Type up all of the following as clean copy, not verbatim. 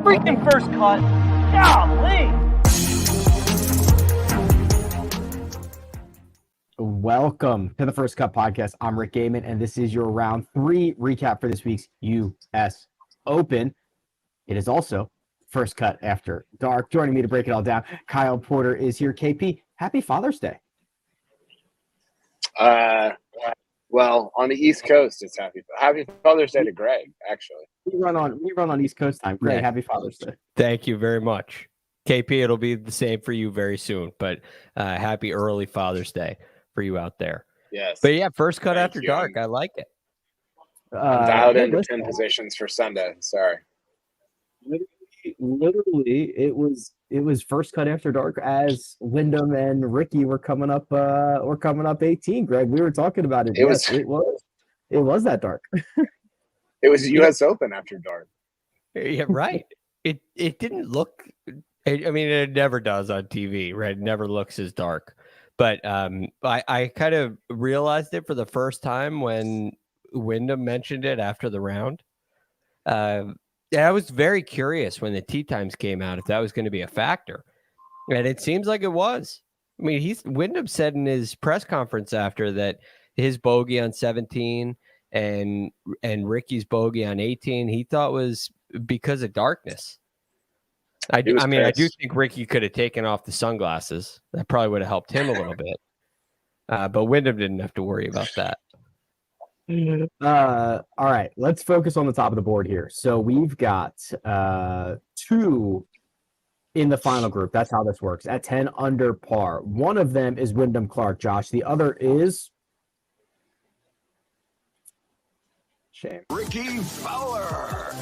freaking first cut. Golly. Welcome to the First Cut Podcast. I'm Rick Gehman, and this is your round 3 recap for this week's U.S. Open. It is also First Cut After Dark. Joining me to break it all down, Kyle Porter is here. KP, happy Father's Day. Well, on the East Coast, it's happy Father's Day to Greg, actually. We run on East Coast time. Greg, happy Father's Day. Thank you very much. KP, it'll be the same for you very soon, but happy early Father's Day for you out there. Yes. But yeah, First Cut After Dark. I like it. I'm dialed into 10 positions for Sunday. Sorry. Literally, it was First Cut After Dark as Wyndham and Rickie were coming up 18. Greg, we were talking about it. It was that dark. It was U.S. Open After Dark. Yeah, right. It didn't look. I mean, it never does on TV, right? It never looks as dark. But I kind of realized it for the first time when Wyndham mentioned it after the round. I was very curious when the tee times came out if that was going to be a factor, and it seems like it was. I mean, Wyndham said in his press conference after that his bogey on 17 and Rickie's bogey on 18 he thought was because of darkness. I do think Rickie could have taken off the sunglasses. That probably would have helped him a little bit, but Wyndham didn't have to worry about that. All right, let's focus on the top of the board here. So we've got 2 in the final group. That's how this works. At 10 under par. One of them is Wyndham Clark, Josh. The other is Rickie Fowler.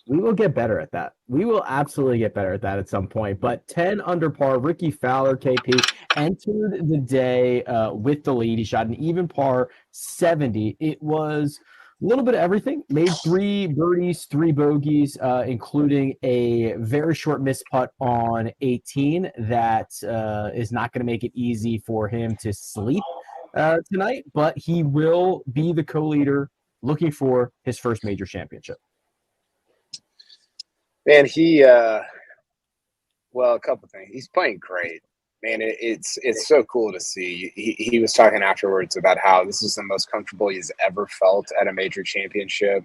We will get better at that. We will absolutely get better at that at some point. But 10 under par, Rickie Fowler, KP, entered the day with the lead. He shot an even par 70. It was a little bit of everything. Made 3 birdies, 3 bogeys, including a very short miss putt on 18 that is not going to make it easy for him to sleep tonight. But he will be the co-leader looking for his first major championship. Man, well, a couple things. He's playing great. Man, it's so cool to see. He was talking afterwards about how this is the most comfortable he's ever felt at a major championship.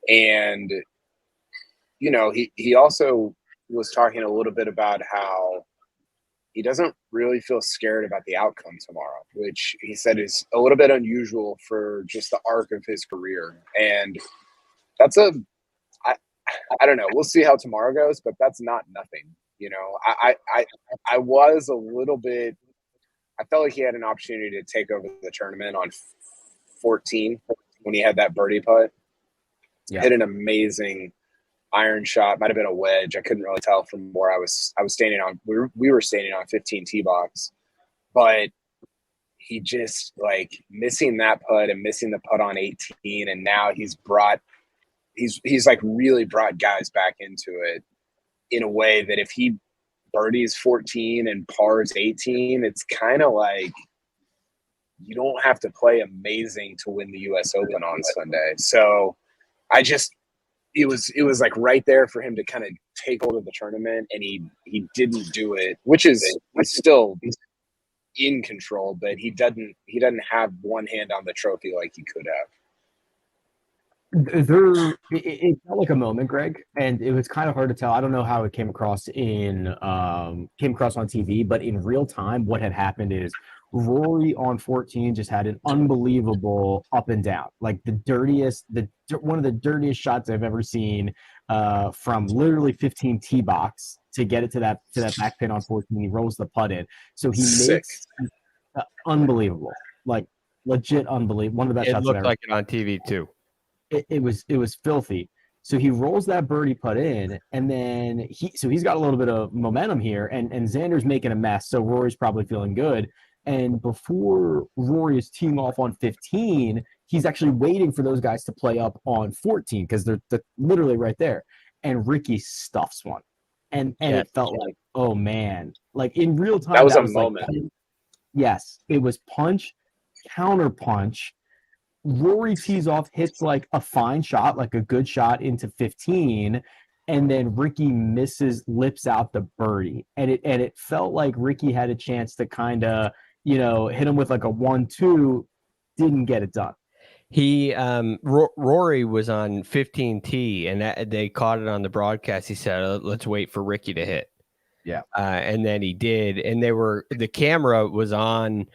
And, you know, he also was talking a little bit about how he doesn't really feel scared about the outcome tomorrow, which he said is a little bit unusual for just the arc of his career. And that's I don't know. We'll see how tomorrow goes, but that's not nothing. You know, I was a little bit. I felt like he had an opportunity to take over the tournament on 14 when he had that birdie putt. Yeah. Hit an amazing iron shot. Might have been a wedge. I couldn't really tell from where I was standing on. We were standing on 15 tee box, but he just like missing that putt and missing the putt on 18, and now he's like really brought guys back into it in a way that if he birdies 14 and pars 18, it's kind of like you don't have to play amazing to win the U.S. Open on Sunday. So it was like right there for him to kind of take hold of the tournament, and he didn't do it, which is still in control, but he doesn't have one hand on the trophy like he could have. It felt like a moment, Greg, and it was kind of hard to tell. I don't know how it came across on TV, but in real time, what had happened is Rory on 14 just had an unbelievable up and down, like one of the dirtiest shots I've ever seen from literally 15 tee box to get it to that back pin on 14. He rolls the putt in, so he makes unbelievable, like legit unbelievable. One of the best shots. It looked like it on TV too. It was filthy. So he rolls that birdie putt in, and then he's got a little bit of momentum here, and Xander's making a mess, so Rory's probably feeling good. And before Rory is teeing off on 15, he's actually waiting for those guys to play up on 14 because they're literally right there. And Rickie stuffs one, and it felt like, oh man, like in real time. That was a moment. Like, yes, it was punch, counter punch. Rory tees off, hits like a fine shot, like a good shot into 15, and then Rickie lips out the birdie, and it felt like Rickie had a chance to kind of, hit him with like a 1-2, didn't get it done. He Rory was on 15T, and they caught it on the broadcast. He said, "Let's wait for Rickie to hit." Yeah, and then he did, and the camera was on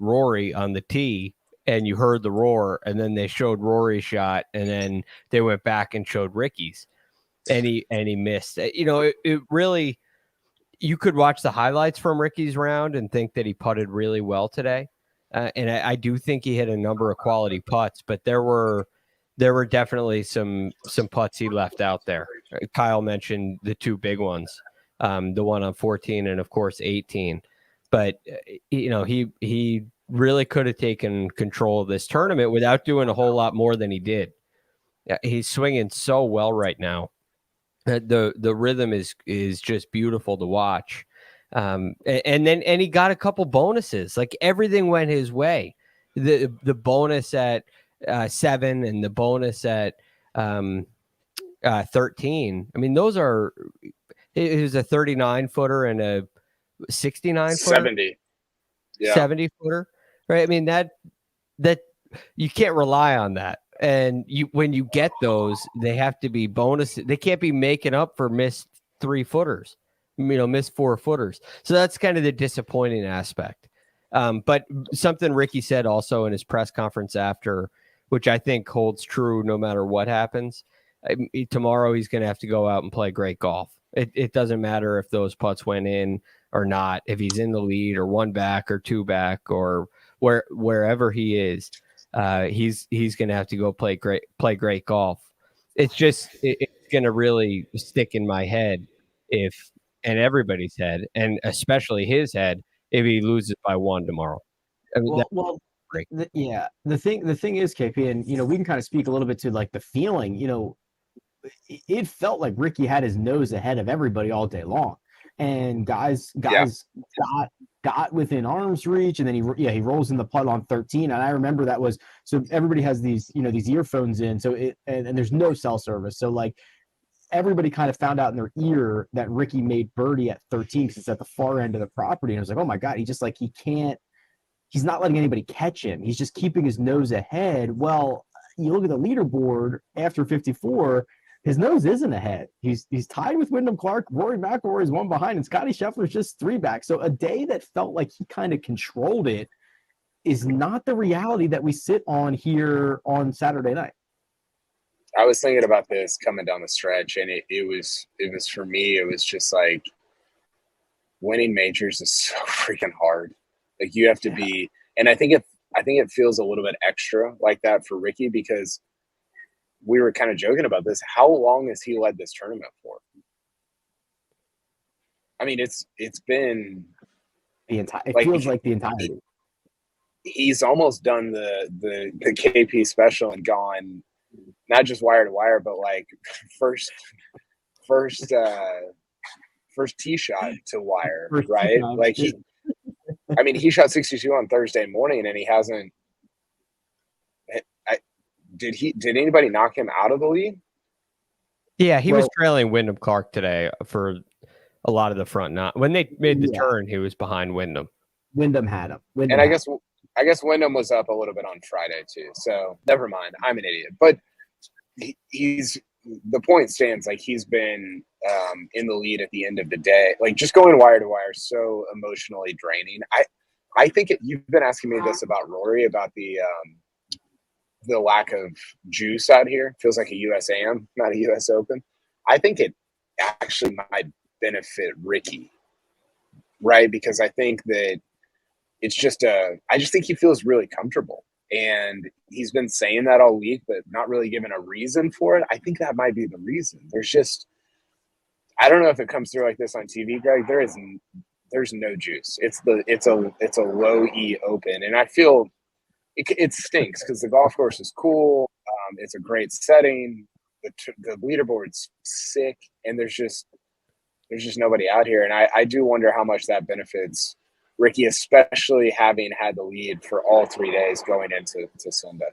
Rory on the tee, and you heard the roar, and then they showed Rory's shot, and then they went back and showed Rickie's, and he missed. It really, you could watch the highlights from Rickie's round and think that he putted really well today. And I do think he hit a number of quality putts, but there were definitely some putts he left out there. Kyle mentioned the two big ones, the one on 14 and of course 18. But he really could have taken control of this tournament without doing a whole lot more than he did. He's swinging so well right now. The rhythm is just beautiful to watch. And he got a couple bonuses. Like everything went his way. The bonus at 7 and the bonus at 13. I mean, those are. It was a 39 footer and a 69 footer. 70. Yeah. 70 footer, right? I mean that you can't rely on that. And when you get those, they have to be bonuses. They can't be making up for missed 3 footers. Missed 4 footers. So that's kind of the disappointing aspect. But something Rickie said also in his press conference after, which I think holds true no matter what happens. Tomorrow he's going to have to go out and play great golf. It doesn't matter if those putts went in or not, if he's in the lead or 1 back or 2 back or wherever he is, he's going to have to go play great golf. It's just it's going to really stick in my head and everybody's head, and especially his head, if he loses by 1 tomorrow. I mean, the thing is, KP, and we can kind of speak a little bit to like the feeling. It felt like Rickie had his nose ahead of everybody all day long, and guys got within arm's reach, and then he rolls in the putt on 13, and I remember that was so everybody has these these earphones in, so and there's no cell service, so like. Everybody kind of found out in their ear that Rickie made birdie at 13 because it's at the far end of the property. And I was like, oh my God, he's not letting anybody catch him. He's just keeping his nose ahead. Well, you look at the leaderboard after 54, his nose isn't ahead. He's tied with Wyndham Clark. Rory McIlroy is 1 behind, and Scottie Scheffler is just 3 back. So a day that felt like he kind of controlled it is not the reality that we sit on here on Saturday night. I was thinking about this coming down the stretch, and it was for me, it was just like winning majors is so freaking hard. Like you have to be, and I think it feels a little bit extra like that for Rickie because we were kind of joking about this. How long has he led this tournament for? I mean, it's been the entire. It feels like the entirety. He's almost done the KP special and gone. Not just wire to wire, but like first tee shot to wire, right? Like he shot 62 on Thursday morning, and he hasn't. Did anybody knock him out of the lead? Yeah, he was trailing Wyndham Clark today for a lot of the front nine. When they made the turn, he was behind Wyndham. Wyndham had him. And I guess Wyndham was up a little bit on Friday too. So never mind. I'm an idiot. But the point stands. Like he's been in the lead at the end of the day. Like just going wire to wire is so emotionally draining. I think you've been asking me this about Rory, about the lack of juice out here. Feels like a USAM, not a US Open. I think it actually might benefit Rickie, right? Because I think that it's just I just think he feels really comfortable. And he's been saying that all week, but not really given a reason for it. I think that might be the reason. I don't know if it comes through like this on TV, Greg. There's no juice. It's a low E Open. And I feel it stinks because the golf course is cool. It's a great setting. The leaderboard's sick, and there's just nobody out here. And I do wonder how much that benefits Rickie, especially having had the lead for all 3 days going into Sunday.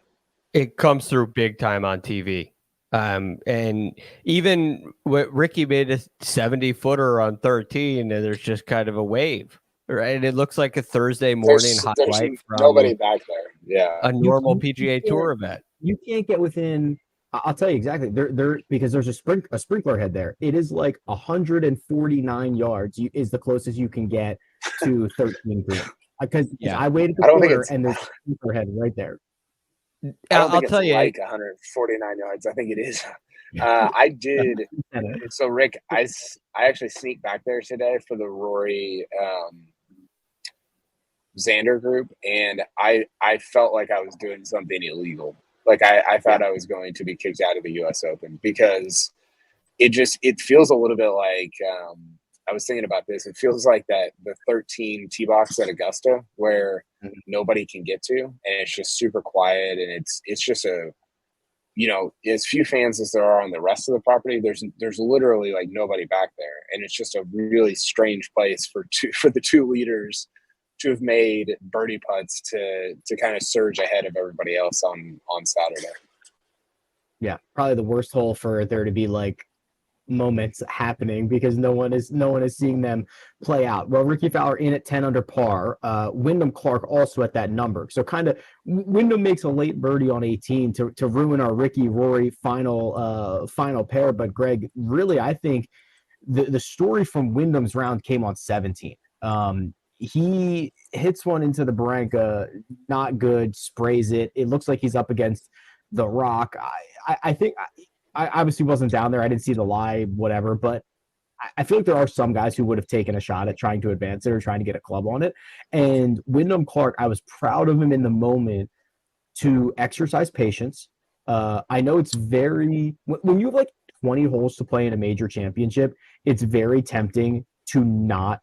It comes through big time on TV. And even what Rickie made a 70-footer on 13, and there's just kind of a wave, right? And it looks like a Thursday morning There's highlight from nobody back there. Yeah. a normal PGA Tour event. You can't get within. I'll tell you exactly. There because there's a sprinkler head there. It is like 149 yards. Is the closest you can get to 13 green. Because I waited the corner and there's a sprinkler head right there. I'll tell you, like 149 yards. I think it is. I did. So Rick, I actually sneaked back there today for the Rory Xander group, and I felt like I was doing something illegal. Like I thought I was going to be kicked out of the U.S. Open because it feels a little bit like I was thinking about this. It feels like that the 13 tee box at Augusta where nobody can get to, and it's just super quiet, and it's just a, you know, as few fans as there are on the rest of the property. There's literally like nobody back there, and it's just a really strange place for the two leaders to have made birdie putts to kind of surge ahead of everybody else on Saturday. Yeah, probably the worst hole for there to be like moments happening because no one is seeing them play out. Well, Rickie Fowler in at 10 under par. Wyndham Clark also at that number. So kind of Wyndham makes a late birdie on 18 to ruin our Rickie Rory final pair. But Greg, really, I think the story from Wyndham's round came on 17. He hits one into the Barranca, not good, sprays it. It looks like he's up against the rock. I think I obviously wasn't down there. I didn't see the live, whatever, but I feel like there are some guys who would have taken a shot at trying to advance it or trying to get a club on it. And Wyndham Clark, I was proud of him in the moment to exercise patience. I know it's very, when you have like 20 holes to play in a major championship, it's very tempting to not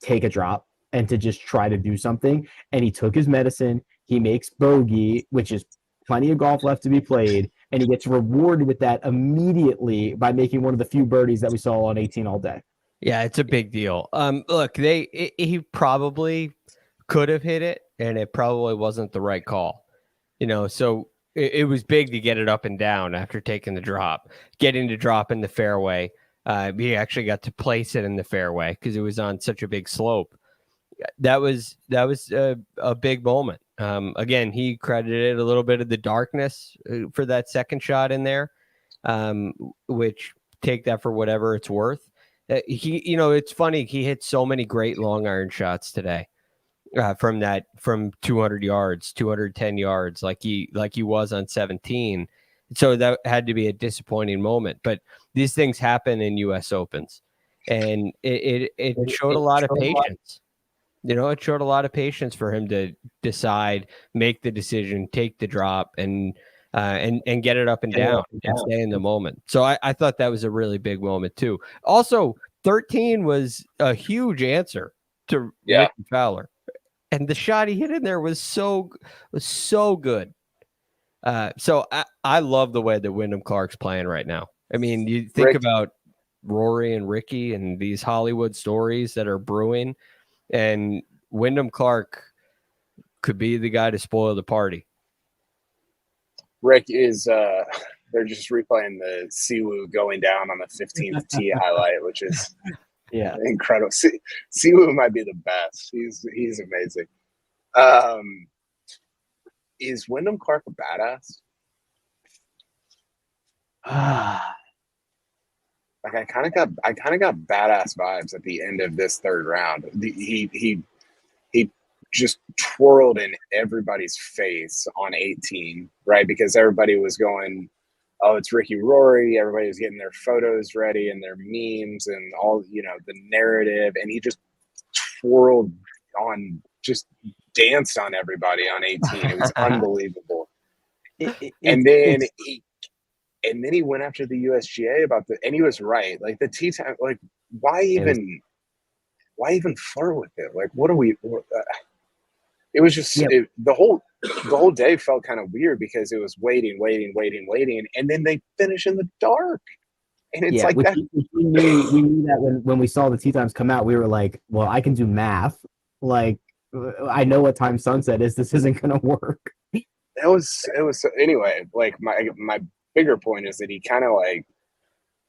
take a drop and to just try to do something. And he took his medicine. He makes bogey, which is plenty of golf left to be played, and he gets rewarded with that immediately by making one of the few birdies that we saw on 18 all day. Yeah, it's a big deal. Look, he probably could have hit it, and it probably wasn't the right call. You know, so it was big to get it up and down after taking the drop, getting to drop in the fairway. He actually got to place it in the fairway because it was on such a big slope. That was a big moment. Again, he credited a little bit of the darkness for that second shot in there, which take that for whatever it's worth. It's funny. He hit so many great long iron shots today from 200 yards, 210 yards, like he was on 17. So that had to be a disappointing moment. But these things happen in U.S. Opens, and it showed a lot of patience. You know, it showed a lot of patience for him to decide, make the decision, take the drop, and get it up and down and stay in the moment. So I thought that was a really big moment too. Also, 13 was a huge answer to Rickie Fowler, and the shot he hit in there was so good. So I love the way that Wyndham Clark's playing right now. I mean, you think about Rory and Rickie and these Hollywood stories that are brewing, and Wyndham Clark could be the guy to spoil the party. Rick is they're just replaying the Siwoo going down on the 15th tee highlight, which is incredible. Siwoo might be the best. He's amazing. Is Wyndham Clark a badass? Like I kind of got badass vibes at the end of this third round. He just twirled in everybody's face on 18, right? Because everybody was going, oh, it's Rickie Rory. Everybody was getting their photos ready and their memes and all, you know, the narrative. And he just twirled on, just danced on everybody on 18. It was unbelievable. And then he went after the USGA and he was right. Like the tee time, like why even flirt with it? Like, what are we? It was just the whole day felt kind of weird because it was waiting, and then they finish in the dark, and it's like that. We knew that when we saw the tee times come out, we were like, well, I can do math. Like, I know what time sunset is. This isn't gonna work. It was anyway. Like my bigger point is that he kind of like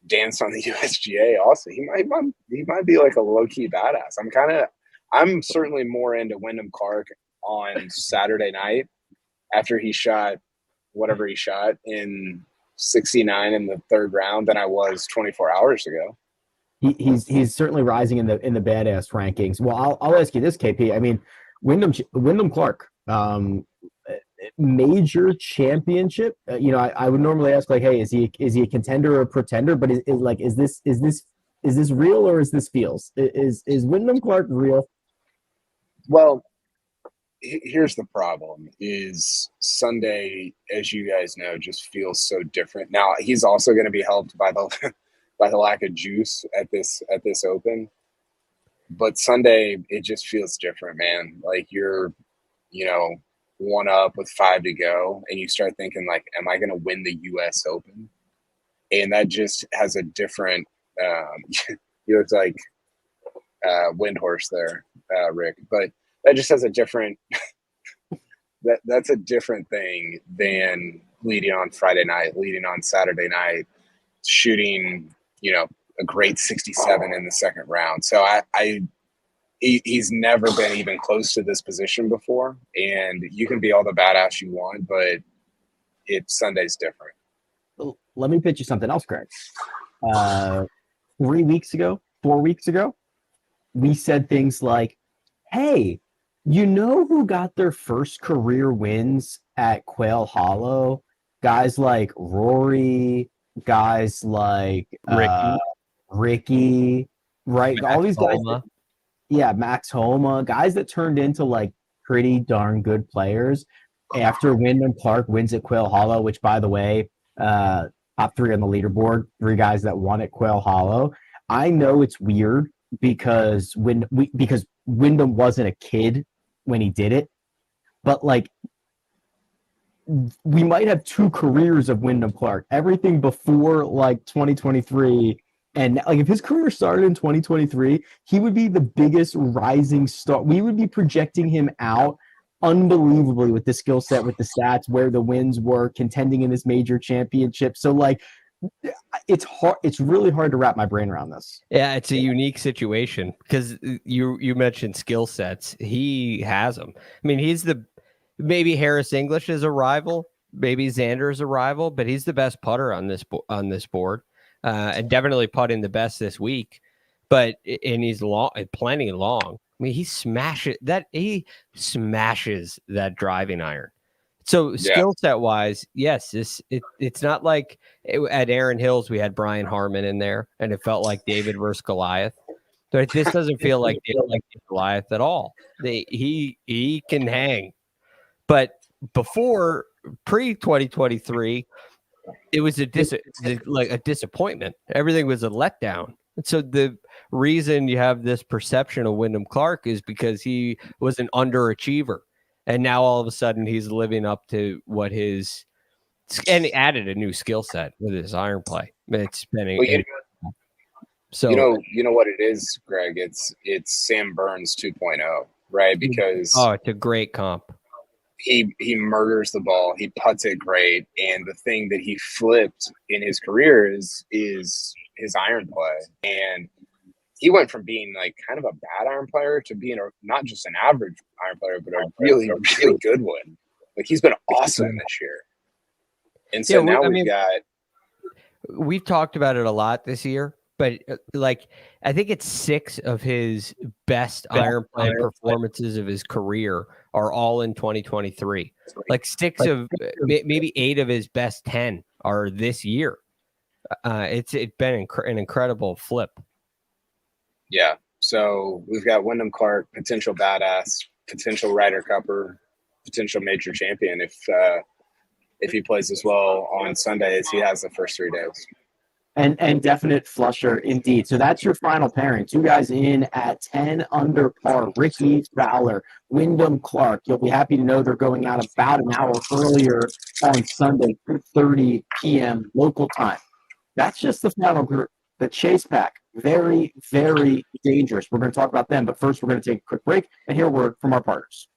danced on the USGA. Also, he might be like a low key badass. I'm certainly more into Wyndham Clark on Saturday night after he shot whatever he shot in 69 in the third round than I was 24 hours ago. He's certainly rising in the badass rankings. Well, I'll ask you this, KP. I mean, Wyndham Clark, major championship. I would normally ask like, hey, is he a contender or a pretender? But is this real or is this feels? Is Wyndham Clark real? Well, here's the problem: is Sunday, as you guys know, just feels so different. Now he's also going to be helped by the by the lack of juice at this Open. But Sunday, it just feels different, man. Like you're, one up with 5 to go, and you start thinking like, am I going to win the U.S. Open? And that just has a different. You look like Windhorse there, Rick, but that just has a different. That's a different thing than leading on Friday night, leading on Saturday night, shooting, a great 67 in the second round. So he's never been even close to this position before. And you can be all the badass you want, but Sunday's different. Let me pitch you something else, Greg. 4 weeks ago, we said things like, hey, you know who got their first career wins at Quail Hollow? Guys like Rory, guys like Rickie, right? Max all these guys. Homa. Max Homa, guys that turned into like pretty darn good players after Wyndham Clark wins at Quail Hollow, which, by the way, top 3 on the leaderboard, 3 guys that won at Quail Hollow. I know it's weird because Wyndham wasn't a kid when he did it, but like we might have 2 careers of Wyndham Clark. Everything before like 2023, and like if his career started in 2023, he would be the biggest rising star. We would be projecting him out unbelievably with the skill set, with the stats, where the wins were, contending in this major championship. So like it's hard. It's really hard to wrap my brain around this. Yeah, it's a unique situation because you mentioned skill sets. He has them. I mean, maybe Harris English is a rival, maybe Xander is a rival, but he's the best putter on this board, and definitely putting the best this week. And he's plenty long. I mean, he smashes that driving iron. So skill set wise, yes, it's not like at Aaron Hills we had Brian Harmon in there and it felt like David versus Goliath. But this doesn't feel like David versus Goliath at all. He can hang. But before pre-2023, it was a disappointment. Everything was a letdown. And so the reason you have this perception of Wyndham Clark is because he was an underachiever. And now all of a sudden he's living up to what and he added a new skill set with his iron play. It's been so you know what it is, Greg. It's Sam Burns 2.0, right? Because it's a great comp. He murders the ball. He putts it great, and the thing that he flipped in his career is his iron play. And he went from being like kind of a bad iron player to being not just an average iron player, but a really, really good one. Like he's been awesome this year. And so now we've talked about it a lot this year, but like I think it's 6 of his best iron play performances of his career are all in 2023. Like 6 of maybe 8 of his best 10 are this year. It's been an incredible flip. Yeah. So we've got Wyndham Clark, potential badass, potential Ryder Cupper, potential major champion if he plays as well on Sunday as he has the first 3 days. And definite flusher indeed. So that's your final pairing. 2 guys in at 10 under par. Rickie Fowler, Wyndham Clark. You'll be happy to know they're going out about an hour earlier on Sunday, 2:30 p.m. local time. That's just the final group. The Chase Pack, very, very dangerous. We're going to talk about them, but first we're going to take a quick break and hear a word from our partners.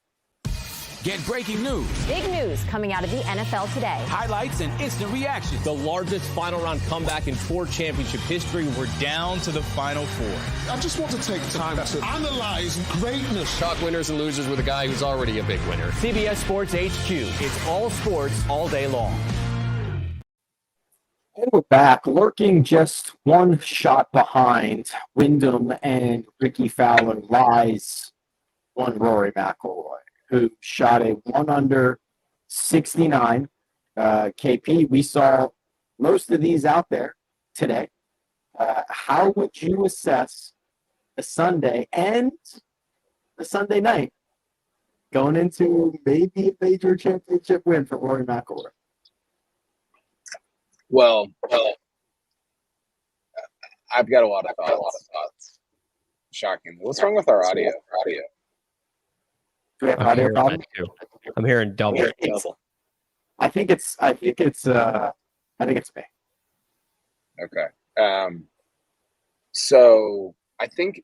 Get breaking news, Big news coming out of the NFL today. highlights, and instant reaction. The largest final round comeback in tour championship history. We're down to the final four. I just want to take time to analyze greatness. Talk winners and losers with a guy who's already a big winner. CBS Sports HQ. It's all sports all day long. And we're back, lurking just one shot behind Wyndham and Rickie Fowler lies one Rory McIlroy, who shot a 1 under 69. KP, we saw most of these out there today. How would you assess the Sunday and the Sunday night going into maybe a major championship win for Rory McIlroy? Well, I've got a lot of thoughts. Shocking. What's wrong with our audio? Do we have I'm audio hearing problem? that too. I'm hearing double. I think it's me. Okay. So I think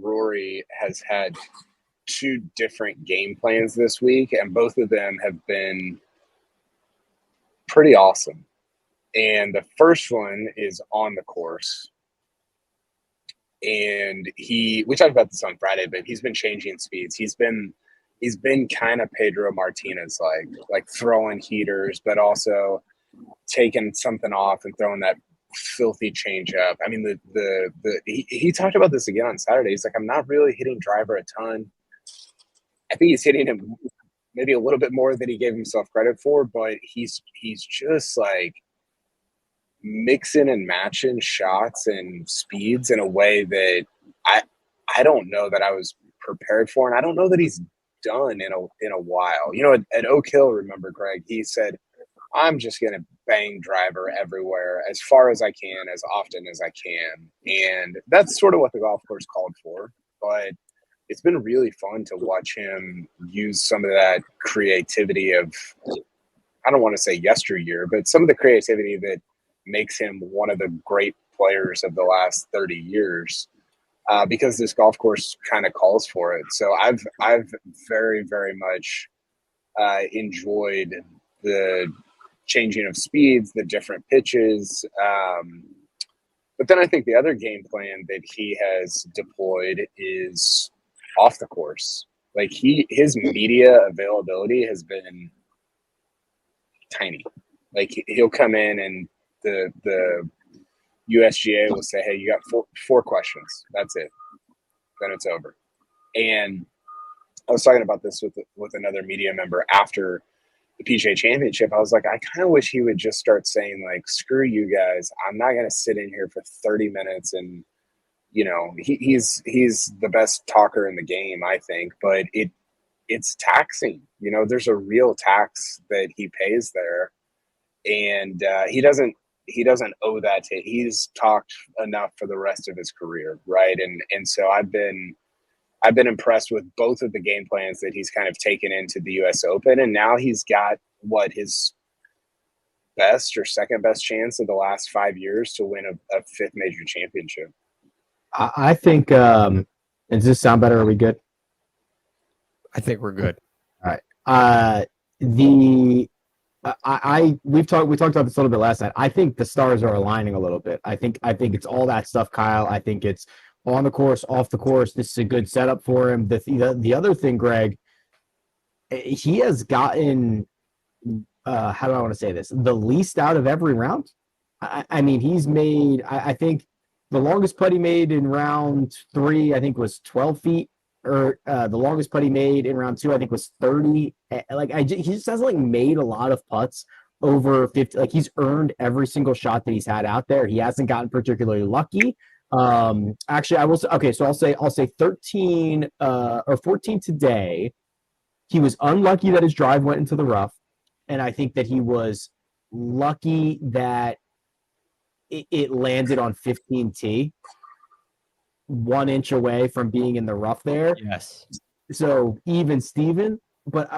Rory has had two different game plans this week, and both of them have been pretty awesome. And the first one is on the course. And we talked about this on Friday, but he's been changing speeds. He's been kind of Pedro Martinez like throwing heaters, but also taking something off and throwing that filthy change up. I mean, he talked about this again on Saturday. He's like, I'm not really hitting driver a ton. I think he's hitting him maybe a little bit more than he gave himself credit for, but he's just like mixing and matching shots and speeds in a way that I don't know that I was prepared for, and I don't know that he's done in a while. You know, at Oak Hill, remember, Greg, he said, I'm just going to bang driver everywhere as far as I can, as often as I can. And that's sort of what the golf course called for. But it's been really fun to watch him use some of that creativity of, I don't want to say yesteryear, but some of the creativity that makes him one of the great players of the last 30 years. Because this golf course kind of calls for it. So I've very, very much enjoyed the changing of speeds, the different pitches. But then I think the other game plan that he has deployed is off the course. Like his media availability has been tiny. Like he'll come in and the USGA will say, hey, you got four questions. That's it. Then it's over. And I was talking about this with another media member after the PGA Championship. I was like, I kind of wish he would just start saying, like, screw you guys. I'm not going to sit in here for 30 minutes. And, you know, he's the best talker in the game, I think. But it's taxing. You know, there's a real tax that he pays there. And he doesn't owe that to. He's talked enough for the rest of his career, right? And so I've been impressed with both of the game plans that he's kind of taken into the U.S. Open, and now he's got his best or second best chance of the last 5 years to win a fifth major championship. I think. Does this sound better? Are we good? I think we're good. All right. We talked about this a little bit last night. I think the stars are aligning a little bit. I think it's all that stuff, Kyle. I think it's on the course, off the course. This is a good setup for him. The other thing, Greg, he has gotten how do I want to say this? The least out of every round. I mean, he's made. I think the longest putt he made in round 3, I think, was 12 feet. Or the longest putt he made in round 2, I think, was 30. He just hasn't made a lot of putts over 50. Like, he's earned every single shot that he's had out there. He hasn't gotten particularly lucky. Actually, I will say. Okay, so I'll say 13 or 14 today. He was unlucky that his drive went into the rough, and I think that he was lucky that it landed on 15T. 1 inch away from being in the rough there. Yes. So even Steven, but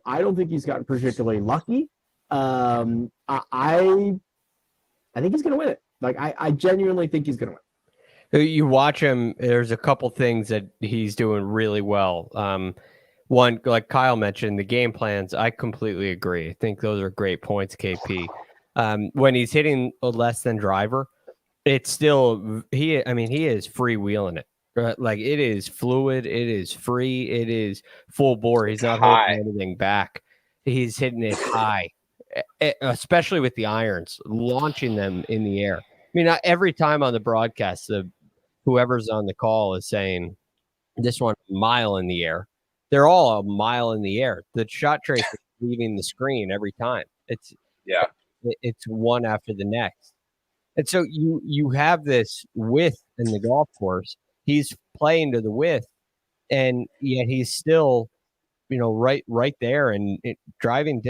I don't think he's gotten particularly lucky. I think he's gonna win it. Like I genuinely think he's gonna win. You watch him. There's a couple things that he's doing really well. One, like Kyle mentioned, the game plans, I completely agree. I think those are great points, KP. When he's hitting a less than driver, it's still he is freewheeling it. Like it is fluid, it is free, it is full bore. He's not holding anything back. He's hitting it high, especially with the irons, launching them in the air. I mean, not every time on the broadcast, whoever's on the call is saying this one a mile in the air. They're all a mile in the air. The shot trace is leaving the screen every time. It's one after the next. And so you have this width in the golf course. He's playing to the width, and yet he's still, right there. And driving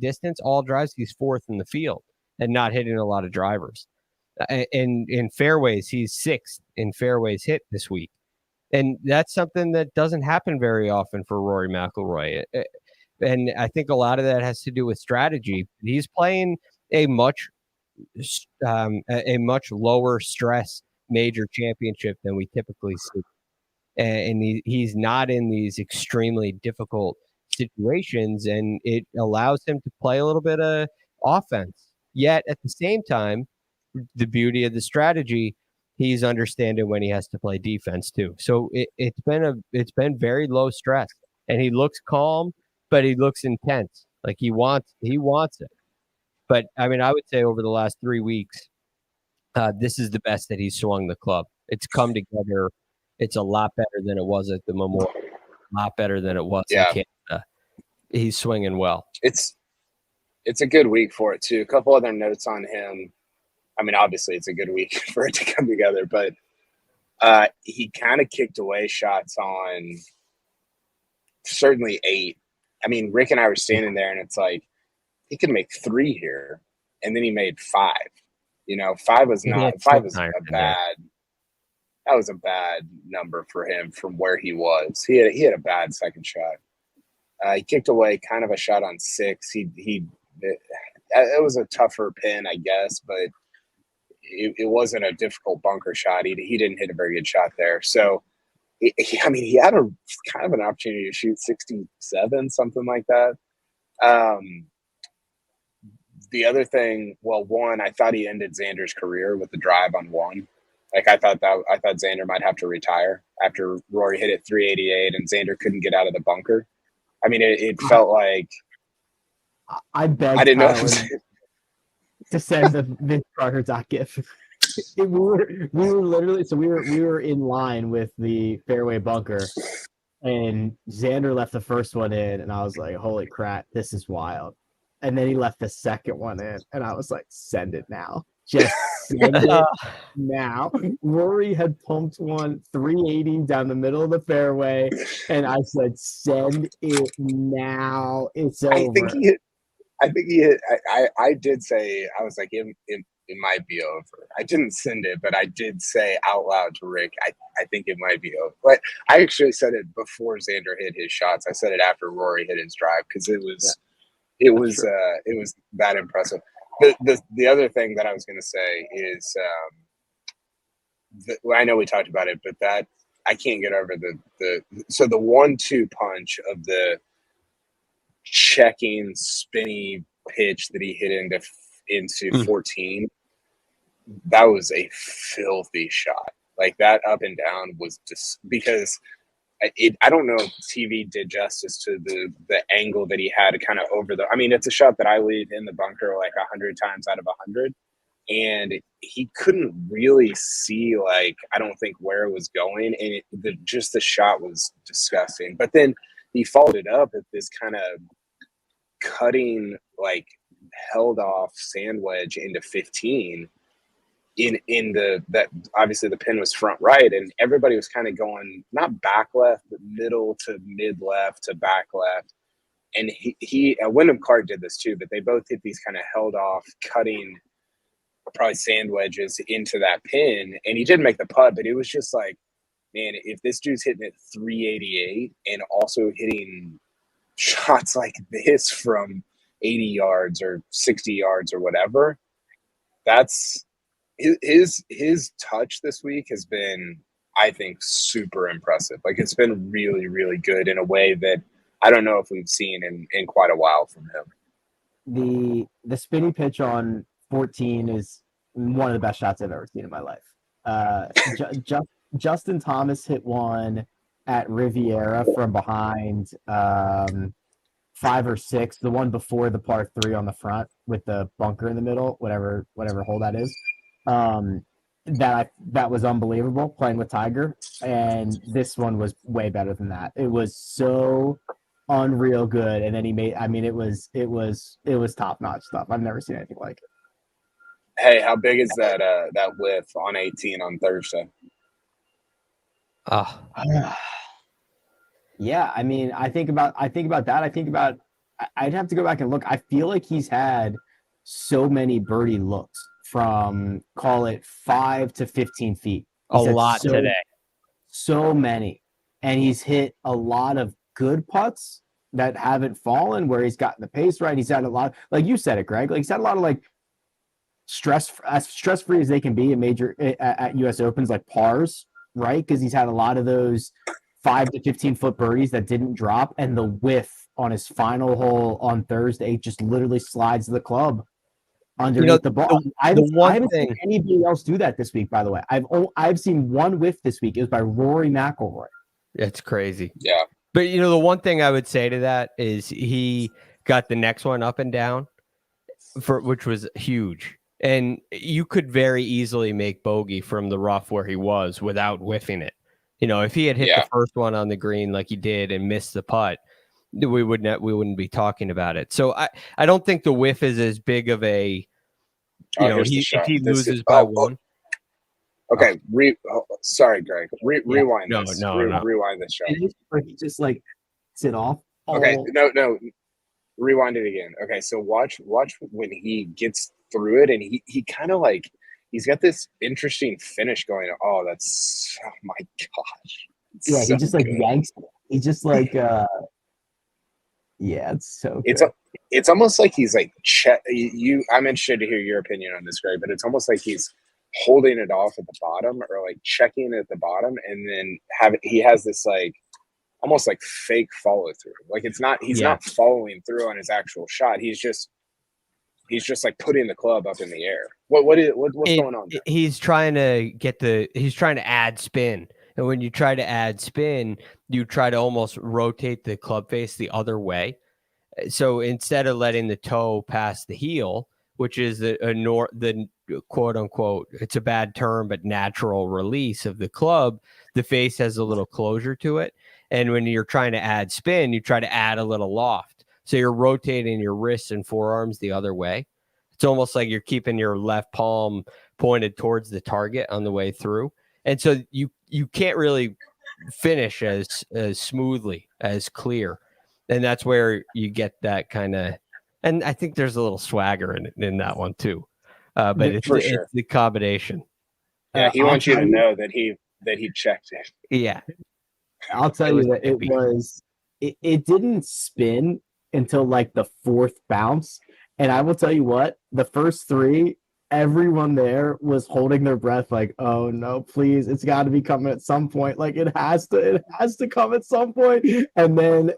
distance, all drives, he's fourth in the field and not hitting a lot of drivers. And in fairways, he's sixth in fairways hit this week. And that's something that doesn't happen very often for Rory McIlroy. And I think a lot of that has to do with strategy. He's playing a much lower stress major championship than we typically see. And he's not in these extremely difficult situations, and it allows him to play a little bit of offense. Yet at the same time, the beauty of the strategy, he's understanding when he has to play defense too. So it's been very low stress, and he looks calm, but he looks intense. Like he wants it. But I mean, I would say over the last 3 weeks, this is the best that he's swung the club. It's come together. It's a lot better than it was at the Memorial. A lot better than it was in Canada. He's swinging well. It's a good week for it too. A couple other notes on him. I mean, obviously it's a good week for it to come together, but he kind of kicked away shots on certainly 8. I mean, Rick and I were standing there, and it's like he could make 3 here, and then he made 5. 5 was a bad. That was a bad number for him from where he was. He had a bad second shot. He kicked away kind of a shot on 6. It was a tougher pin, I guess, but it wasn't a difficult bunker shot. He didn't hit a very good shot there. So, he had a kind of an opportunity to shoot 67, something like that. The other thing, one, I thought he ended Xander's career with the drive on 1. Like I thought Xander might have to retire after Rory hit it 388 and Xander couldn't get out of the bunker. I mean, it felt like I didn't know to send the Vince Carter gif. We were literally we were in line with the fairway bunker, and Xander left the first one in, and I was like, "Holy crap, this is wild!" And then he left the second one in, and I was like, "Send it now, just send it now." Rory had pumped one 380 down the middle of the fairway, and I said, "Send it now, it's over." I think he hit. I did say, I was like, it might be over. I didn't send it, but I did say out loud to Rick, I think it might be over. But I actually said it before Xander hit his shots. I said it after Rory hit his drive because it was that impressive. The other thing that I was going to say is, I know we talked about it, but that I can't get over the 1-2 punch of the checking spinny pitch that he hit into 14. That was a filthy shot. Like that up and down was just because I don't know if TV did justice to the angle that he had kind of over the. I mean, it's a shot that I leave in the bunker like 100 times out of 100, and he couldn't really see, like, I don't think where it was going, and the shot was disgusting. But then he followed it up with this kind of cutting, like, held off sand wedge into 15 in that obviously the pin was front right, and everybody was kind of going not back left but middle to mid left to back left, and he Wyndham Clark did this too, but they both hit these kind of held off cutting probably sand wedges into that pin, and he did make the putt, but it was just like, man, if this dude's hitting it 388 and also hitting shots like this from 80 yards or 60 yards or whatever, that's his touch this week has been I think, super impressive. Like, it's been really, really good in a way that I don't know if we've seen in quite a while from him. The spinning pitch on 14 is one of the best shots I've ever seen in my life. Justin Thomas hit one at Riviera from behind 5 or 6, the one before the par 3 on the front with the bunker in the middle, whatever hole that is. That was unbelievable, playing with Tiger, and this one was way better than that. It was so unreal good, and then he made. I mean, it was top notch stuff. I've never seen anything like it. Hey, how big is that width on 18 on Thursday? Yeah, I mean, I think about that. I'd have to go back and look. I feel like he's had so many birdie looks from, call it, 5 to 15 feet. A lot today. So many. And he's hit a lot of good putts that haven't fallen, where he's gotten the pace right. He's had a lot, like you said it, Greg. Like, he's had a lot of like as stress-free as they can be at US Opens, like pars, right? Because he's had a lot of those 5 to 15 foot birdies that didn't drop, and the whiff on his final hole on Thursday just literally slides the club underneath the ball. I haven't seen anybody else do that this week, by the way. I've seen one whiff this week. It was by Rory McIlroy. It's crazy. Yeah. But, the one thing I would say to that is he got the next one up and down, which was huge. And you could very easily make bogey from the rough where he was without whiffing it. If he had hit the first one on the green like he did and missed the putt, we wouldn't be talking about it. So I don't think the whiff is as big of a, if he loses by one. Okay, sorry, Greg. Rewind this. Rewind this shot. He just like sit off. Okay, no. Rewind it again. Okay, so watch when he gets through it, and he kind of like, he's got this interesting finish going. Oh, that's, oh my gosh. Yeah, he just like yanks. He just like yeah, it's so good. It's almost like he's like I'm interested to hear your opinion on this, Greg, but it's almost like he's holding it off at the bottom, or like checking at the bottom, and then he has this like almost like fake follow through. Like, he's not following through on his actual shot. He's just like putting the club up in the air. What's going on there? He's trying to add spin. And when you try to add spin, you try to almost rotate the club face the other way. So instead of letting the toe pass the heel, which is the quote unquote, it's a bad term, but natural release of the club, the face has a little closure to it. And when you're trying to add spin, you try to add a little loft. So you're rotating your wrists and forearms the other way. It's almost like you're keeping your left palm pointed towards the target on the way through. And so you can't really finish as smoothly, as clear. And that's where you get that kind of, and I think there's a little swagger in that one too. But it's the combination. Yeah, he wants you to know that he checked it. Yeah. I'll tell you that it didn't spin until like the 4th bounce. And I will tell you what, the first 3, everyone there was holding their breath like, oh no, please, it's got to be coming at some point. Like, it has to come at some point. And then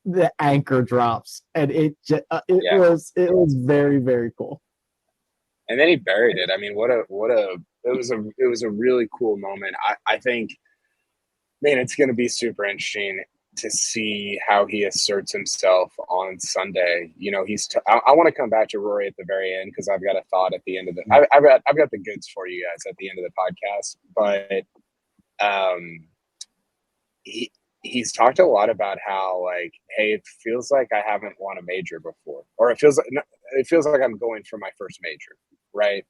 the anchor drops, and it was very, very cool. And then he buried it. I mean, it was a really cool moment. I think, man, it's going to be super interesting to see how he asserts himself on Sunday. I want to come back to Rory at the very end, because I've got a thought at the end of it. I've got the goods for you guys at the end of the podcast, but he's talked a lot about how, like, hey, it feels like I haven't won a major before, or it feels like I'm going for my first major, right?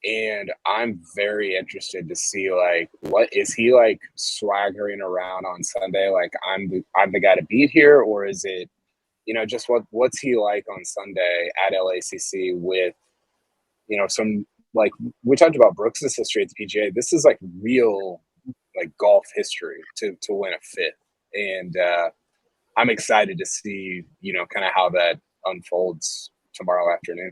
And I'm very interested to see, like, what is he like swaggering around on Sunday? Like, I'm the guy to beat here, or is it, just what's he like on Sunday at LACC with, some, like, we talked about Brooks's history at the PGA. This is like real, like, golf history to win a 5th, and I'm excited to see, kind of how that unfolds tomorrow afternoon.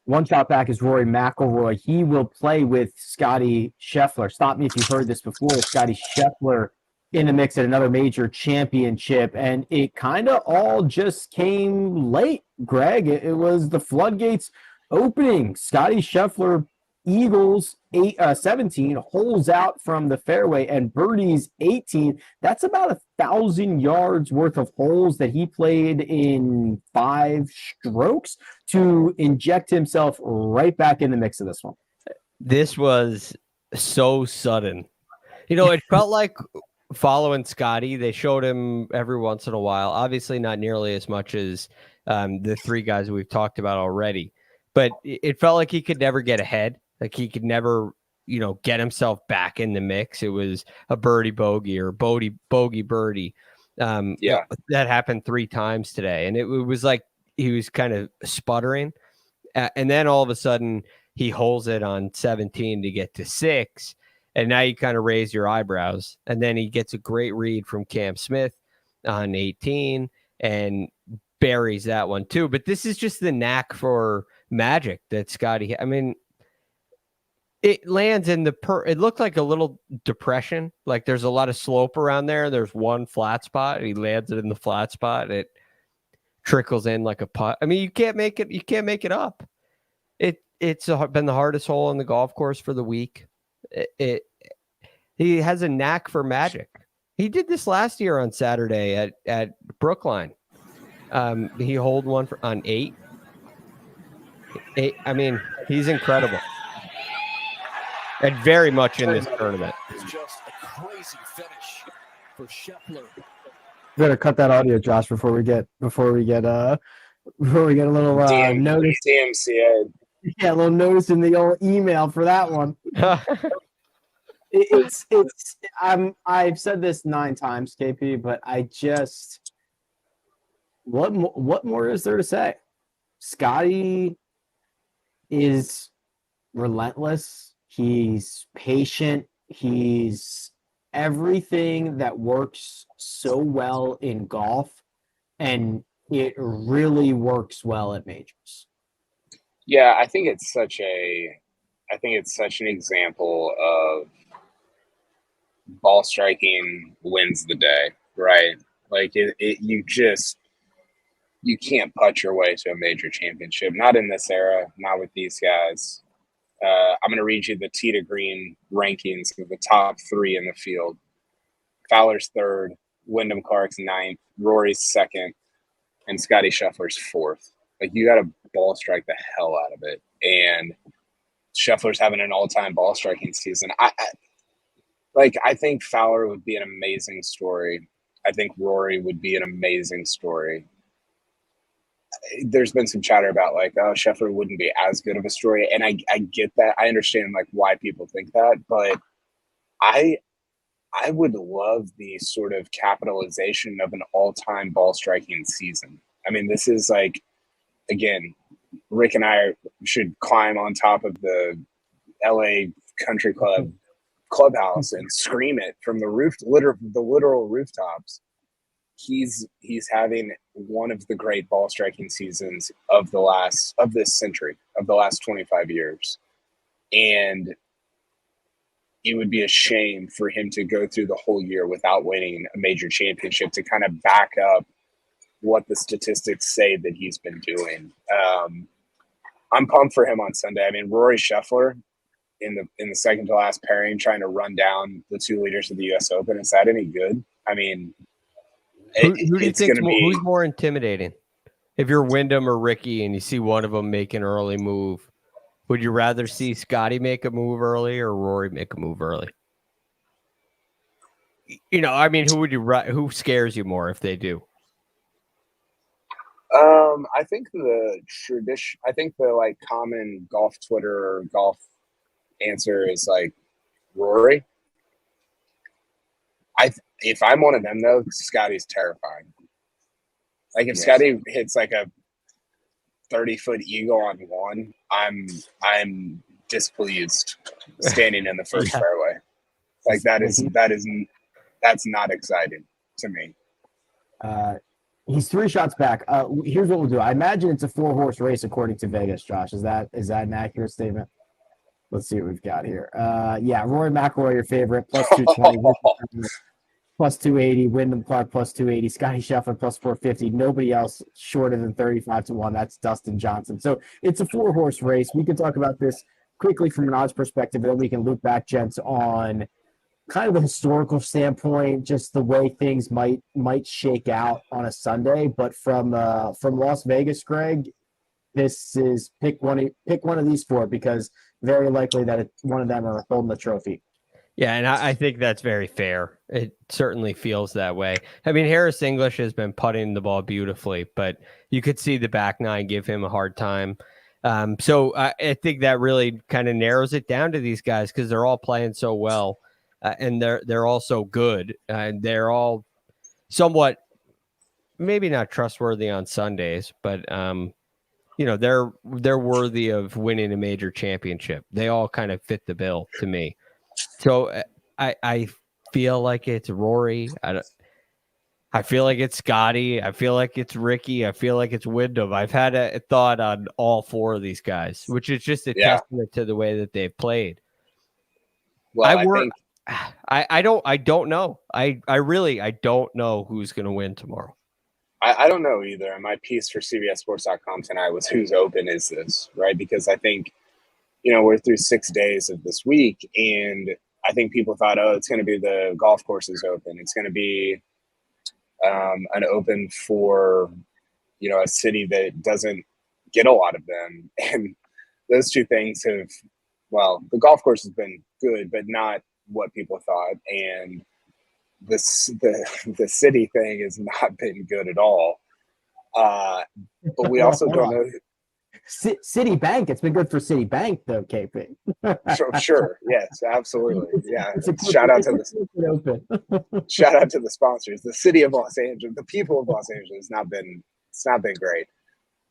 One shot back is Rory McIlroy. He will play with Scottie Scheffler. Stop me if you've heard this before. Scottie Scheffler in the mix at another major championship, and it kind of all just came late, Greg. It was the floodgates opening. Scottie Scheffler eagles 17, holes out from the fairway, and birdies 18. That's about 1,000 yards worth of holes that he played in 5 strokes to inject himself right back in the mix of this one. This was so sudden. It felt like following Scottie, they showed him every once in a while. Obviously, not nearly as much as the 3 guys we've talked about already. But it felt like he could never get ahead. Like he could never, get himself back in the mix. It was a birdie bogey or bogey birdie. That happened 3 times today, and it was like he was kind of sputtering. And then all of a sudden, he holes it on 17 to get to 6. And now you kind of raise your eyebrows. And then he gets a great read from Cam Smith on 18 and buries that one too. But this is just the knack for magic that Scottie. I mean, it lands in it looked like a little depression. Like there's a lot of slope around there. There's one flat spot. And he lands it in the flat spot. It trickles in like a putt. I mean, you can't make it. You can't make it up. It's been the hardest hole on the golf course for the week. He has a knack for magic. He did this last year on Saturday at Brookline. He holed one on 8. I mean, he's incredible. And very much in this tournament. It's just a crazy finish for Scheffler. Better cut that audio, Josh, before we get a little notice. DMCA. Yeah, a little notice in the old email for that one. I've said this 9 times, KP, but what more is there to say? Scottie is relentless. He's patient. He's everything that works so well in golf, and it really works well at majors. Yeah, I think it's such an example of ball striking wins the day, right? Like you can't putt your way to a major championship. Not in this era, not with these guys. I'm going to read you the tee to green rankings of the top 3 in the field. Fowler's 3rd, Wyndham Clark's 9th, Rory's 2nd, and Scottie Scheffler's 4th. Like, you got to ball strike the hell out of it. And Scheffler's having an all-time ball striking season. I think Fowler would be an amazing story. I think Rory would be an amazing story. There's been some chatter about Scheffler wouldn't be as good of a story. And I get that. I understand why people think that, but I would love the sort of capitalization of an all-time ball striking season. I mean, this is again, Rick and I should climb on top of the LA Country Club clubhouse and scream it from the literal rooftops. He's having one of the great ball striking seasons of this century, of the last 25 years. And it would be a shame for him to go through the whole year without winning a major championship to kind of back up what the statistics say that he's been doing. I'm pumped for him on Sunday. I mean, Rory Scheffler in the second to last pairing, trying to run down the 2 leaders of the U.S. Open. Is that any good? I mean, who do you think who's more intimidating? If you're Wyndham or Rickie and you see one of them make an early move, would you rather see Scottie make a move early or Rory make a move early? I mean, who scares you more if they do? I think the common golf Twitter or golf answer is Rory. If I'm one of them though, Scottie's terrifying. If Scottie hits a 30-foot eagle on 1, I'm displeased standing in the first fairway. That's not exciting to me. He's 3 shots back. Here's what we'll do. I imagine it's a 4-horse race according to Vegas, Josh. Is that an accurate statement? Let's see what we've got here. Yeah, Rory McIlroy, your favorite, plus 220, plus 280. Wyndham Clark, plus 280. Scottie Scheffler, plus 450. Nobody else shorter than 35-1. That's Dustin Johnson. So it's a 4-horse race. We can talk about this quickly from an odds perspective, and then we can loop back, gents, on kind of a historical standpoint, just the way things might shake out on a Sunday. But from Las Vegas, Greg, this is pick one of these 4 because very likely that one of them are holding the trophy. Yeah, and I think that's very fair. It certainly feels that way. I mean, Harris English has been putting the ball beautifully, but you could see the back nine give him a hard time. So I think that really kind of narrows it down to these guys because they're all playing so well, and they're all so good, and they're all somewhat maybe not trustworthy on Sundays, but they're worthy of winning a major championship. They all kind of fit the bill to me. So I feel like it's Rory. I feel like it's Scottie. I feel like it's Rickie. I feel like it's Wyndham. I've had a thought on all 4 of these guys, which is just a testament to the way that they've played. Well, I don't know. I don't know who's going to win tomorrow. I don't know either. And my piece for CBSSports.com tonight was whose open is this, right? Because I think, we're through 6 days of this week, and I think people thought, it's going to be the golf courses open. It's going to be an open for, a city that doesn't get a lot of them. And those two things the golf course has been good, but not what people thought. And the city thing has not been good at all. But we also don't know. Citibank, it's been good for Citibank though, KP. Sure. Yes, absolutely. Yeah. Shout out to the sponsors. The city of Los Angeles, the people of Los Angeles it's not been great.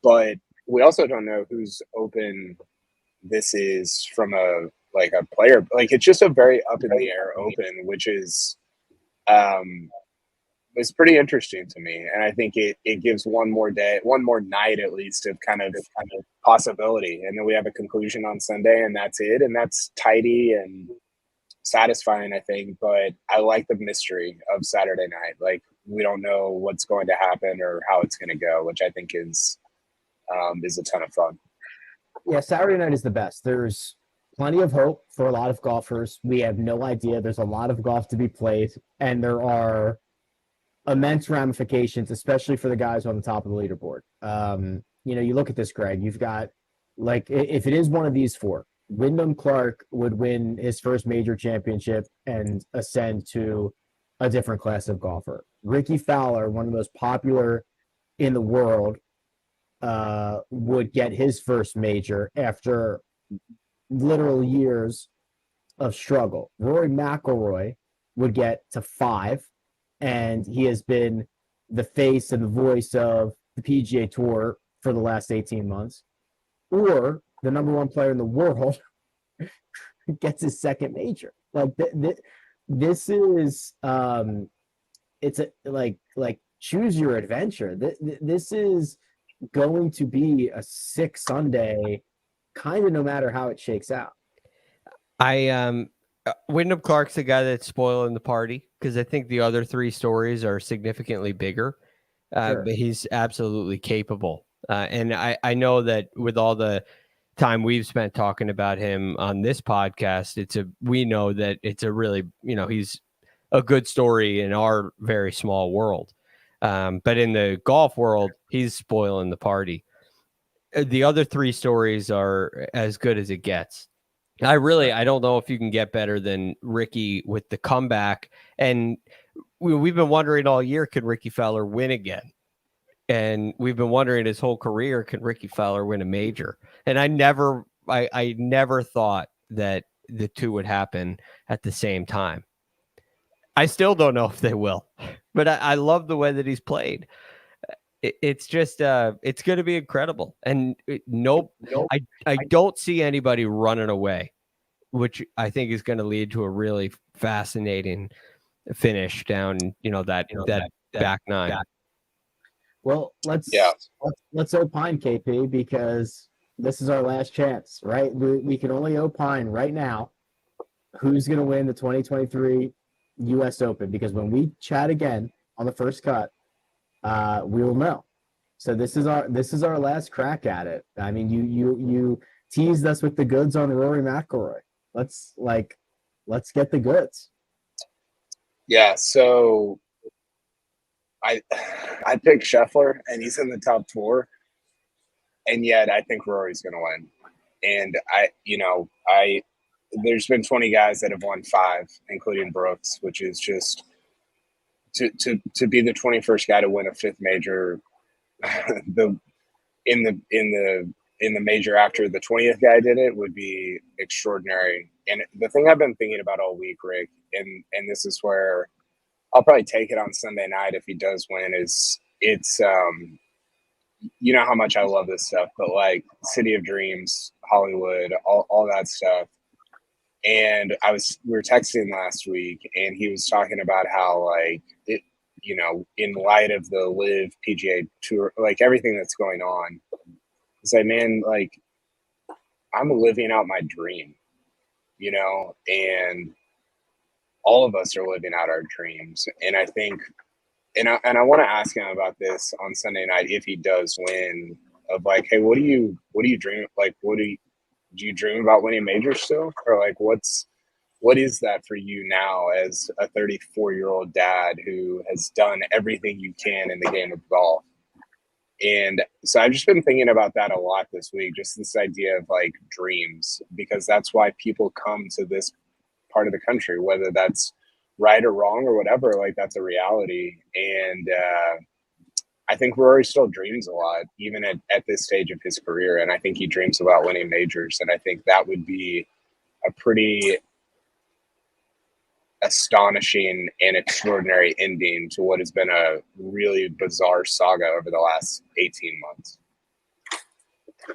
But we also don't know who's open this is from a player. It's just a very up in the air open, which is it's pretty interesting to me. And I think it gives one more night at least of kind of possibility. And then we have a conclusion on Sunday and that's it. And that's tidy and satisfying, I think. But I like the mystery of Saturday night. We don't know what's going to happen or how it's going to go, which I think is a ton of fun. Yeah, Saturday night is the best. There's plenty of hope for a lot of golfers. We have no idea. There's a lot of golf to be played, and there are immense ramifications, especially for the guys on the top of the leaderboard. You look at this, Greg, you've got, if it is one of these 4, Wyndham Clark would win his first major championship and ascend to a different class of golfer. Rickie Fowler, one of the most popular in the world, would get his first major after literal years of struggle. Rory McIlroy would get to 5, and he has been the face and the voice of the PGA Tour for the last 18 months. Or the number 1 player in the world gets his second major. This is it's choose your adventure. This is going to be a 6 Sunday, kind of no matter how it shakes out. Wyndham Clark's the guy that's spoiling the party because I think the other 3 stories are significantly bigger, Sure. but he's absolutely capable. And I know that with all the time we've spent talking about him on this podcast, we know that it's a really, he's a good story in our very small world. But in the golf world, he's spoiling the party. The other 3 stories are as good as it gets. I don't know if you can get better than Rickie with the comeback. And we've been wondering all year, could Rickie Fowler win again? And we've been wondering his whole career, could Rickie Fowler win a major? And I never thought that the 2 would happen at the same time. I still don't know if they will, but I love the way that he's played. It's just it's going to be incredible. And I don't see anybody running away, which I think is going to lead to a really fascinating finish down, that back nine. Well, let's opine, KP, because this is our last chance, right? We can only opine right now who's going to win the 2023 U.S. Open, because when we chat again on the first cut, we will know. So this is our last crack at it. I mean, you teased us with the goods on Rory McIlroy. Let's get the goods. Yeah, so I picked Scheffler, and he's in the top 4, and yet I think Rory's going to win. And there's been 20 guys that have won 5, including Brooks, which is just to be the 21st guy to win a 5th major, in the major after the 20th guy did it would be extraordinary. And the thing I've been thinking about all week, Rick, and this is where I'll probably take it on Sunday night if he does win, is it's you know how much I love this stuff, but like City of Dreams, Hollywood, all that stuff. And we were texting last week, and he was talking about how, like, it, in light of the Live PGA Tour, like everything that's going on, it's like, man, like, I'm living out my dream, and all of us are living out our dreams. And I think, and I want to ask him about this on Sunday night if he does win, of like, hey, what do you dream? Like, do you dream about winning majors still? Or like, what is that for you now as a 34-year-old dad who has done everything you can in the game of golf? And so I've just been thinking about that a lot this week, just this idea of like dreams, because that's why people come to this part of the country, whether that's right or wrong or whatever, like that's a reality. And I think Rory still dreams a lot, even at this stage of his career. And I think he dreams about winning majors. And I think that would be a pretty astonishing and extraordinary ending to what has been a really bizarre saga over the last 18 months.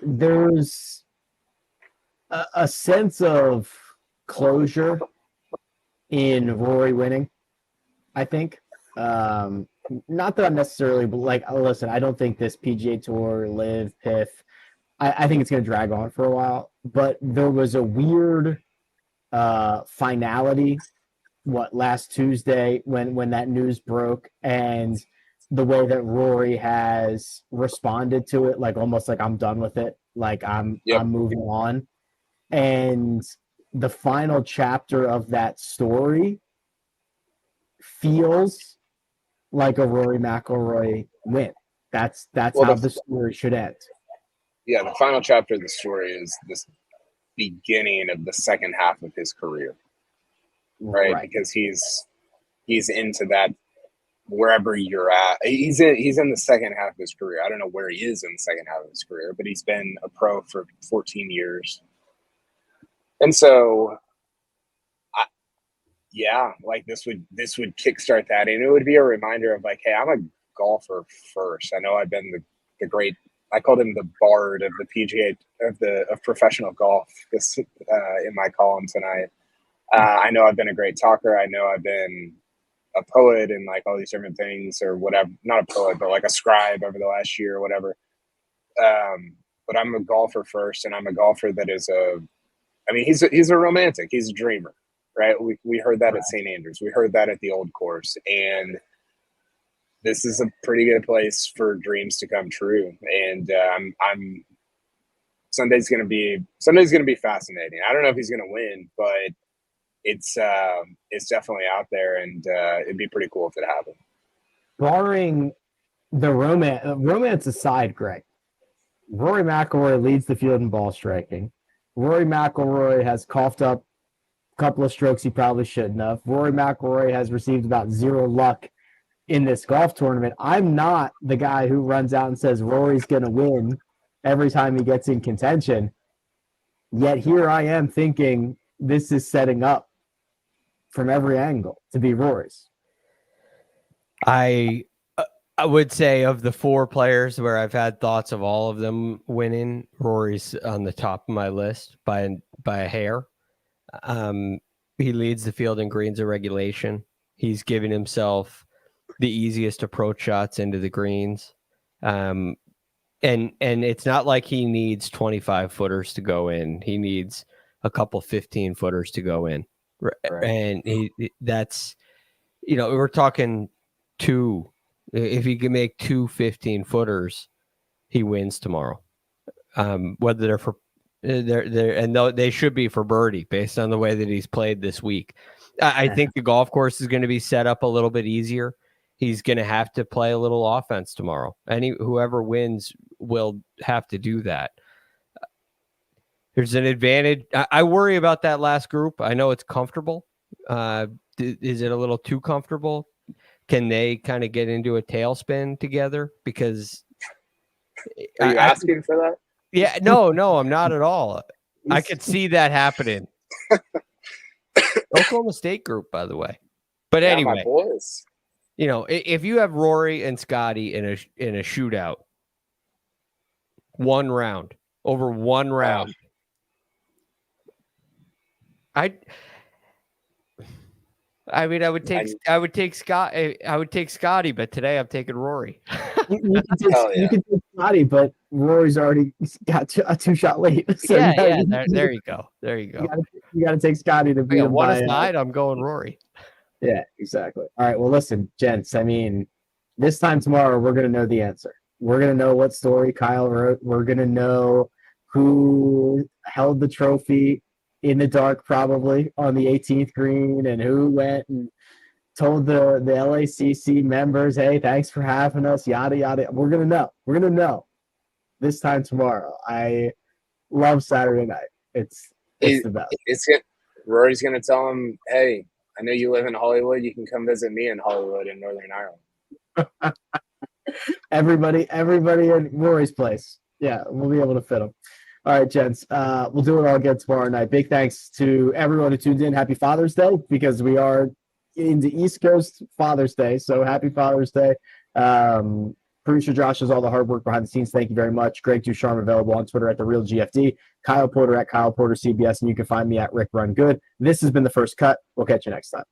There's a sense of closure in Rory winning, I think. Not that I'm necessarily like, listen, I don't think this PGA Tour, Live, PIF, I think it's going to drag on for a while. But there was a weird finality, last Tuesday when that news broke, and the way that Rory has responded to it, like almost like I'm done with it, like I'm moving on. And the final chapter of that story feels like a Rory McIlroy win. That's how the story should end. Yeah, the final chapter of the story is this beginning of the second half of his career, right? Because he's into that wherever you're at. He's in the second half of his career. I don't know where he is in the second half of his career, but he's been a pro for 14 years. And so like this would kickstart that, and it would be a reminder of like, hey, I'm a golfer first. I know I've been the great. I called him the bard of the PGA of professional golf. This in my column tonight. I know I've been a great talker. I know I've been a poet and like all these different things, or whatever. Not a poet, but like a scribe over the last year or whatever. But I'm a golfer first, and I'm a golfer that is he's a romantic. He's a dreamer. Right, we heard that at St. Andrews. We heard that at the Old Course, and this is a pretty good place for dreams to come true. And Sunday's going to be fascinating. I don't know if he's going to win, but it's definitely out there, and it'd be pretty cool if it happened. Barring the romance aside, Greg, Rory McIlroy leads the field in ball striking. Rory McIlroy has coughed up couple of strokes he probably shouldn't have. Rory McIlroy has received about zero luck in this golf tournament. I'm not the guy who runs out and says Rory's going to win every time he gets in contention. Yet here I am thinking this is setting up from every angle to be Rory's. I would say of the 4 players where I've had thoughts of all of them winning, Rory's on the top of my list by a hair. He leads the field in greens and regulation. He's giving himself the easiest approach shots into the greens. And it's not like he needs 25 footers to go in. He needs a couple 15 footers to go in. Right. And that's, we're talking two. If he can make 2 15 footers, he wins tomorrow. Whether they're for they should be for birdie based on the way that he's played this week. I think the golf course is going to be set up a little bit easier. He's going to have to play a little offense tomorrow. Whoever wins will have to do that. There's an advantage. I worry about that last group. I know it's comfortable. Is it a little too comfortable? Can they kind of get into a tailspin together? Because are you asking for that? Yeah, no, I'm not at all. I could see that happening. Oklahoma State group, by the way. But anyway, my boys. If you have Rory and Scottie in a shootout, over one round, I would take Scottie, but today I'm taking Rory. You can take Scottie, but Rory's already got a 2-shot lead. So there you go. You got to take Scottie to beat him. One aside, I'm going Rory. Yeah, exactly. All right. Well, listen, gents. This time tomorrow, we're going to know the answer. We're going to know what story Kyle wrote. We're going to know who held the trophy in the dark, probably on the 18th green, and who went and told the LACC members, "Hey, thanks for having us." Yada yada. We're going to know this time tomorrow. I love Saturday night. It's the best. Rory's going to tell him, "Hey, I know you live in Hollywood. You can come visit me in Hollywood in Northern Ireland." everybody in Rory's place. Yeah, we'll be able to fit them. All right, gents. We'll do it all again tomorrow night. Big thanks to everyone who tuned in. Happy Father's Day, because we are into East Coast Father's Day. So happy Father's Day. Producer Josh does all the hard work behind the scenes. Thank you very much. Greg DuCharme available on Twitter at @TheRealGFD. Kyle Porter at Kyle Porter CBS. And you can find me at Rick Run Good. This has been The First Cut. We'll catch you next time.